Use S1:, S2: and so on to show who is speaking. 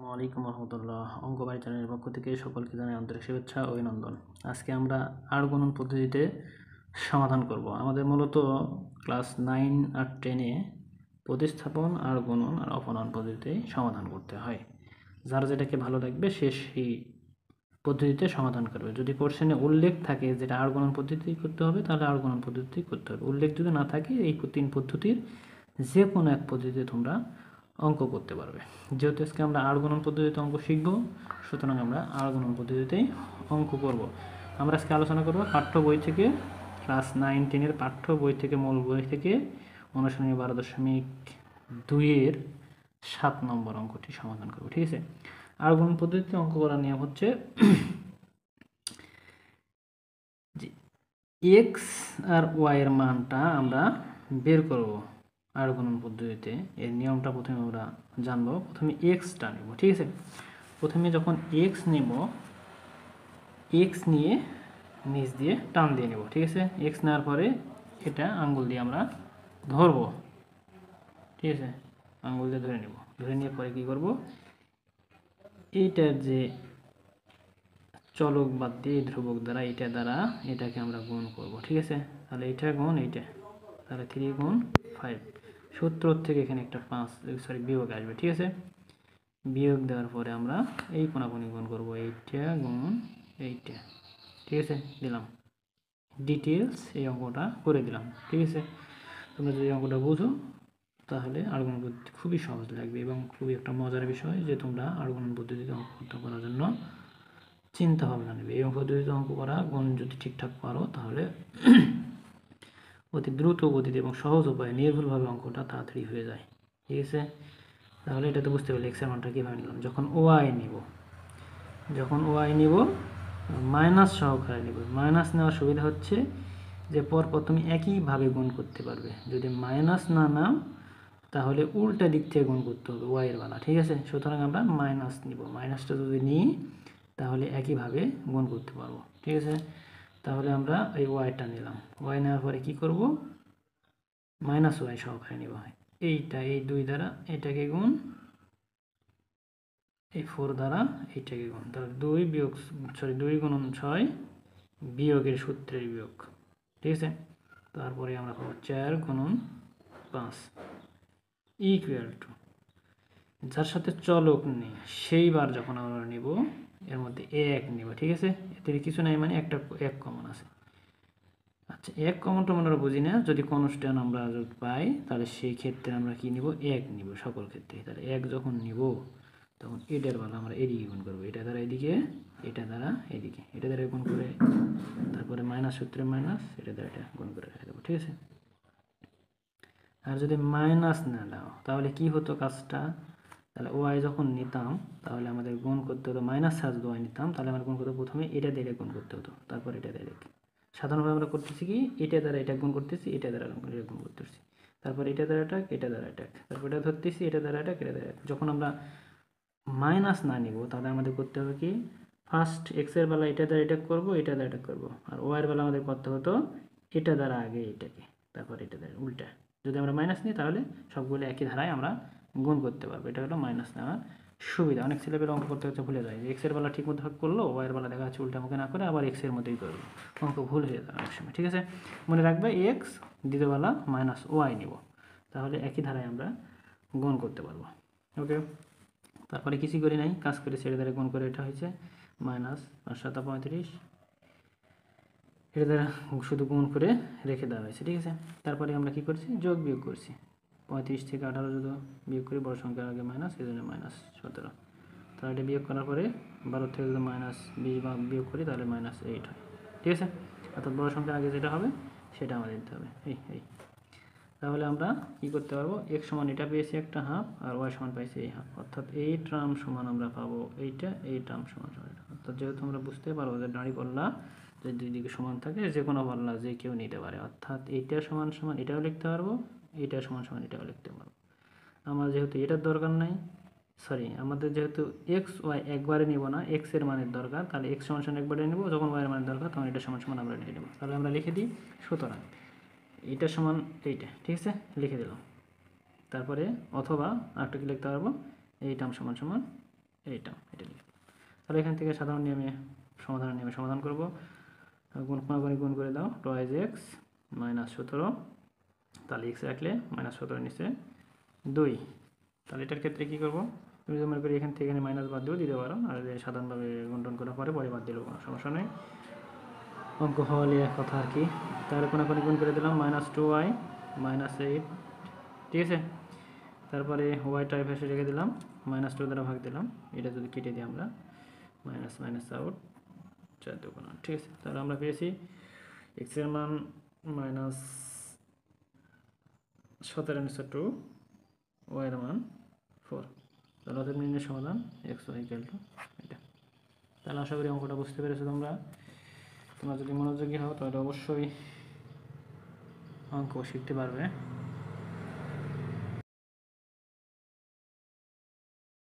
S1: আসসালামু আলাইকুম রহমতুল্লাহ। অঙ্কবাড়ি চ্যানেলের পক্ষ থেকে সকলকে জানাই আন্তরিক শুভেচ্ছা ও অভিনন্দন। আজকে আমরা আড় গুণন পদ্ধতিতে সমাধান করব। আমাদের মূলত ক্লাস 9 আর 10-এ প্রতিস্থাপন, আড় গুণন আর অপনয়ন পদ্ধতিতে সমাধান করতে হয়। যার যেটাকে ভালো লাগবে সে সেই পদ্ধতিতে সমাধান করবে। যদি কোশ্চেনে উল্লেখ থাকে যেটা আড় গুণন পদ্ধতি করতে হবে, তাহলে আড় গুণন পদ্ধতি করতে হবে। উল্লেখ যদি না থাকে, এই 3 পদ্ধতির যে কোনো এক পদ্ধতিতে তোমরা অঙ্ক করতে পারবে। যেহেতু আজকে আমরা আড় গুণন পদ্ধতিতে অঙ্ক শিখব, সুতরাং আমরা আড় গুণন পদ্ধতিতেই অঙ্ক করব। আমরা আজকে আলোচনা করব পাঠ্য বই থেকে, ক্লাস 9-10-এর পাঠ্য বই থেকে, মূল বই থেকে অনুশীলনী 12.2-এর 7 নম্বর অঙ্কটি সমাধান করব। ঠিক আছে? আড় গুণন পদ্ধতিতে অঙ্ক করার নিয়ম হচ্ছে যে এক্স আর ওয়াই এর মানটা আমরা বের করব আড় গুণন পদ্ধতিতে। এর নিয়মটা প্রথমে আমরা জানবো। প্রথমে এক্সটা নেব। ঠিক আছে? প্রথমে যখন এক্স নেব, এক্স নিয়ে নিচ দিয়ে টান দিয়ে নেব। ঠিক আছে? এক্স নেওয়ার পরে এটা আঙ্গুল দিয়ে আমরা ধরবো। ঠিক আছে? আঙ্গুল দিয়ে ধরে নেব। ধরে নিয়ে পরে কি করব, এইটার যে চলক বাদ দিয়ে ধ্রুবক দ্বারা, এটা দ্বারা এটাকে আমরা গুণ করব। ঠিক আছে? তাহলে এটা গুণ এইটা, তাহলে 3 গুণ 5। সূত্র থেকে এখানে একটা 5 বিয়োগ আসবে। ঠিক আছে? বিয়োগ দেওয়ার পরে আমরা এই কোণাকুণি গুণ করব, এইটা গুণ এইটা। ঠিক আছে? দিলাম ডিটেলস, এই অঙ্কটা করে দিলাম। ঠিক আছে? তোমরা যদি অঙ্কটা বুঝো তাহলে আড় গুণন পদ্ধতি খুবই সহজ লাগবে এবং খুবই একটা মজার বিষয় যে তোমরা আড় গুণন পদ্ধতিতে অঙ্ক করার জন্য চিন্তা ভাবনা নেবে। এই পদ্ধতিতে অঙ্ক করা গুণ যদি ঠিকঠাক পারো তাহলে অতি দ্রুত গতিতে এবং সহজ উপায়ে নির্ভুলভাবে অঙ্কটা তাড়াতাড়ি হয়ে যায়। ঠিক আছে? তাহলে এটা তো বুঝতে পারলে এক্সের মানটা কীভাবে নিলাম। যখন ওয়াই নিব মাইনাস সহকারে নিব। মাইনাস নেওয়ার সুবিধা হচ্ছে যে পরপর তুমি একইভাবে গুণ করতে পারবে। যদি মাইনাস না নাও তাহলে উল্টা দিক থেকে গুণ করতে হবে ওয়াইয়ের বেলা। ঠিক আছে? সুতরাং আমরা মাইনাস নিব। মাইনাসটা যদি নিই তাহলে একইভাবে গুণ করতে পারবো। ঠিক আছে? তাহলে আমরা এই ওয়াইটা নিলাম। ওয়াই নেওয়ার পরে কি করব, মাইনাস ওয়াই সহকারে নিব। এইটা এই 2 দ্বারা এটাকে গুণ, এই 4 দ্বারা এইটাকে গুণ। তাহলে 2 গুণন 6 বিয়োগের সূত্রের বিয়োগ। ঠিক আছে? তারপরে আমরা পাবো 4 গুণন 5 ইকুয়াল টু, যার সাথে চলক নেই সেইবার যখন আমরা নেব এর মধ্যে 1 নেব। ঠিক আছে? এতে কিছু নাই, মানে একটা 1 কমন আছে। আচ্ছা, 1 কমনটা আমরা বুঝি না। যদি কনস্ট্যান্ট আমরা যদি পাই তাহলে সেই ক্ষেত্রে আমরা কি নিব, 1 নিব সকল ক্ষেত্রে। তাহলে 1 যখন নিব তখন এটার বেলা আমরা এদিকে গুণ করবো। এটা দ্বারা এদিকে, এটা দ্বারা এদিকে, এটা দ্বারা গুণ করে তারপরে মাইনাস সূত্রে মাইনাস, এটা দ্বারা এটা গুণ করে রেখে দেবো। ঠিক আছে? আর যদি মাইনাস না দাও তাহলে কি হতো কাজটা, তাহলে ওয়াই যখন নিতাম তাহলে আমাদের গুণ করতে হতো, মাইনাস সাজ ওয়াই নিতাম তাহলে আমার গুণ করতে প্রথমে এটা দিয়ে গুণ করতে হতো, তারপর এটা দিয়ে। সাধারণভাবে আমরা করতেছি কি, এটা দ্বারা এটা গুণ করতেছি, এটা দ্বারা এটা গুণ করতেছি, তারপর এটা দ্বারা এটা, এটা দ্বারা এটা, তারপর এটা ধরতেছি, এটা দ্বারা এটা, এটা দ্বারা। যখন আমরা মাইনাস না নিব তাহলে আমাদের করতে হবে কি, ফার্স্ট এক্সের বেলা এটা দ্বারা এটা করবো, এটা দ্বারা এটা করবো, আর ওয়াইয়ের বেলা আমাদের করতে হতো এটা দ্বারা আগে এটাকে, তারপর এটা দ্বারা উল্টা। যদি আমরা মাইনাস নিই তাহলে সবগুলো একই ধারায় আমরা গুণ করতে পারবো। এটা হলো মাইনাস নেওয়ার সুবিধা। অনেক ছেলেপেলে অঙ্ক করতে করতে ভুলে যায় যে এক্সের বেলা ঠিক মতো করলো, ওয়াইয়ের বেলা দেখা যাচ্ছে উল্টা মুখে না করে আবার এক্সের মতোই করলো, অঙ্ক ভুল হয়ে যাবে অনেক সময়। ঠিক আছে? মনে রাখবে এক্স, দ্বিতীয় বেলা মাইনাস ওয়াই নিব, তাহলে একই ধারায় আমরা গুণ করতে পারবো। ওকে? তারপরে কিছুই করি নাই, কাজ করে ছেড়ে দ্বারা গুণ করে এটা হয়েছে মাইনাস 5 7 35, এটা দ্বারা শুধু গুণ করে রেখে দেওয়া হয়েছে। ঠিক আছে? তারপরে আমরা কি করছি, যোগ বিয়োগ করছি। 35 থেকে 18 যদি বিয়োগ করি, বড় সংখ্যার আগে মাইনাস, এই জন্য মাইনাস 17। তাহলে এটা বিয়োগ করার পরে 12 থেকে যদি মাইনাস 20 বিয়োগ করি তাহলে মাইনাস 8 হয়। ঠিক আছে? অর্থাৎ বড় সংখ্যার আগে যেটা হবে সেটা আমাদের দিতে হবে। এই তাহলে আমরা কি করতে পারবো, x সমান এটা পেয়েছি একটা হাফ, আর y সমান পাইছি এই হাফ, অর্থাৎ এই টার্ম সমান আমরা পাবো এইটা, এই টার্ম সমান এটা। অর্থাৎ যেহেতু আমরা বুঝতে পারবো যে দাঁড়ি পাল্লা যে দুই দিকে সমান থাকে, যে কোনো পাল্লা যে কেউ নিতে পারে, অর্থাৎ এইটা সমান সমান এটাও লিখতে পারবো, এইটা সমান সমান এটাও লিখতে পারবো। আমার যেহেতু এটার দরকার নাই, আমাদের যেহেতু এক্স ওয়াই একবারে নিব না, এক্স এর মানের দরকার, তাহলে এক্স সমান সমান একবারে নেব, যখন ওয়াই এর মানের দরকার তখন এটা সমান সমান আমরা নিয়ে নেব। তাহলে আমরা লিখে দিই, সুতরাং এইটা সমান এইটা। ঠিক আছে? লিখে দিলাম। তারপরে অথবা আরেকটা কি লিখতে পারবো, এই টার্ম সমান সমান এটা লিখে তাহলে এখান থেকে সাধারণ নিয়মে সমাধানের নিয়মে সমাধান করব। গুণ করে দাও 2x -17, তাহলে x রাখলে -17 নিচে 2। তাহলে এটার ক্ষেত্রে কী করবো, তুমি যদি মনে করি এখান থেকে এখানে মাইনাস বাদ দিয়েও দিতে পারো, আর সাধারণভাবে গুণটন করার পরে বাদ দিলেও কোনো সমস্যা নেই, অঙ্ক হওয়ালে কথা আর কি। তাহলে কোনাকুনি গুণ করে দিলাম -2y -8, ঠিক আছে। তারপরে ওয়াইটা এভাবে রেখে দিলাম, -2 দ্বারা ভাগ দিলাম, এটা যদি কেটে দিই আমরা মাইনাস মাইনাস আউট 4 2 9, ঠিক আছে। তাহলে আমরা পেয়েছি x এর মান -17 নিচে 2, y এর মান 4। তাহলে অতএব নির্ণয়ের সমাধান x y এটা। তাহলে আশা করি অঙ্কটা বুঝতে পেরেছো তোমরা যদি মনোযোগী হও তাহলে অবশ্যই অঙ্ক শিখতে পারবে।